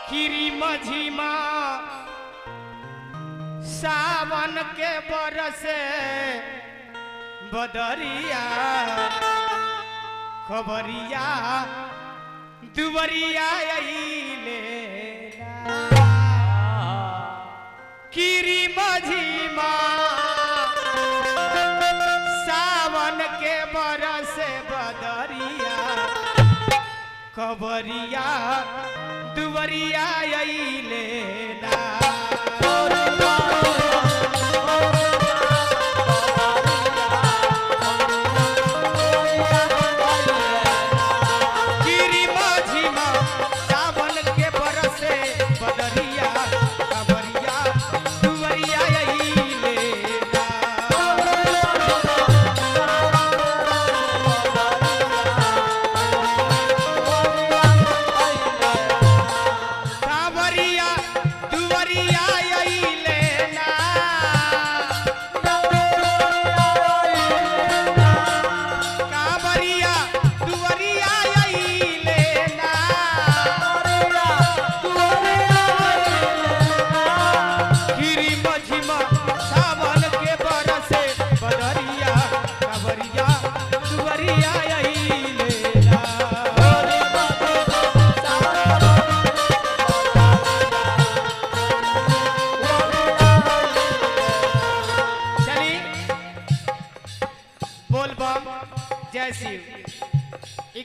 किरी मझिमा सावन के बरसे बदरिया खबरिया दुवरिया अइले किरी मझिमा सावन के बरसे बदरिया खबरिया दुवरिया अइले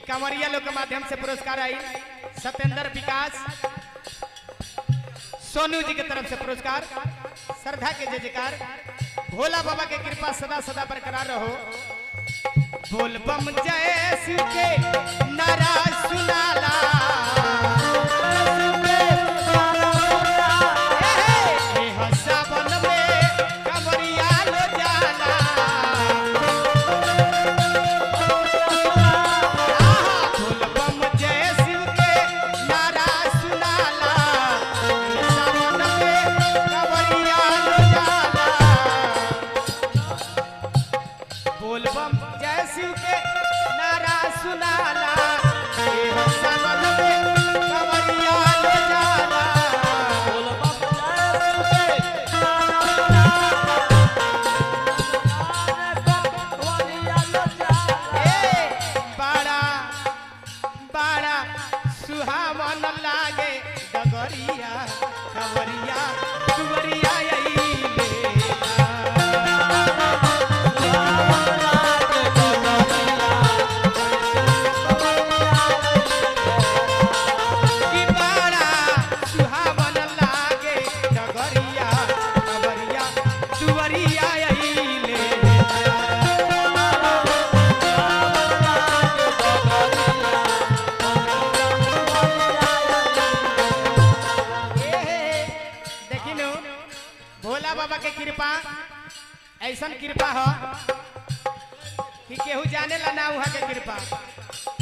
कंवरिया लोग के माध्यम से पुरस्कार आई सत्येंद्र विकास सोनू जी की तरफ से पुरस्कार श्रद्धा के जय जयकार भोला बाबा के कृपा सदा सदा बरकरार रहो बोल बम जय शिव के नारा सुनाला सुहावन लागे डगरिया खबरिया दुवरिया अइले कि बड़ा सुहावन लागे डगरिया खबरिया दुवरिया अइले भोला बाबा के कृपा ऐसन कृपा हो कि केहू जाने ला ना वहाँ के कृपा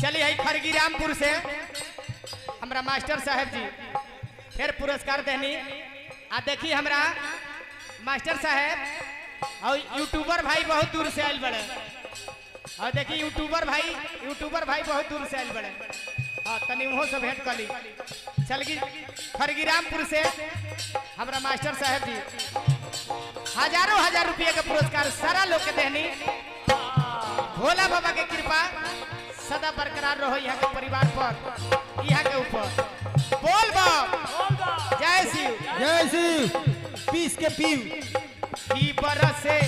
चलिए है खरगी रामपुर से हमरा मास्टर साहब जी फिर पुरस्कार देनी आ देखी हमरा मास्टर साहब और यूट्यूबर भाई बहुत दूर से आयल बड़े और देखी यूट्यूबर भाई बहुत दूर से आयल बड़े हाँ तनी वहाँ से भेंट कली चल गई खरगी रामपुर से हमरा मास्टर साहब जी हजार रुपये का पुरस्कार सारा लोग के देनी भोला बाबा के कृपा सदा बरकरार रहो यहाँ के परिवार पर यहाँ के ऊपर बोल बाप जय शिव पीस के पीव की बरसे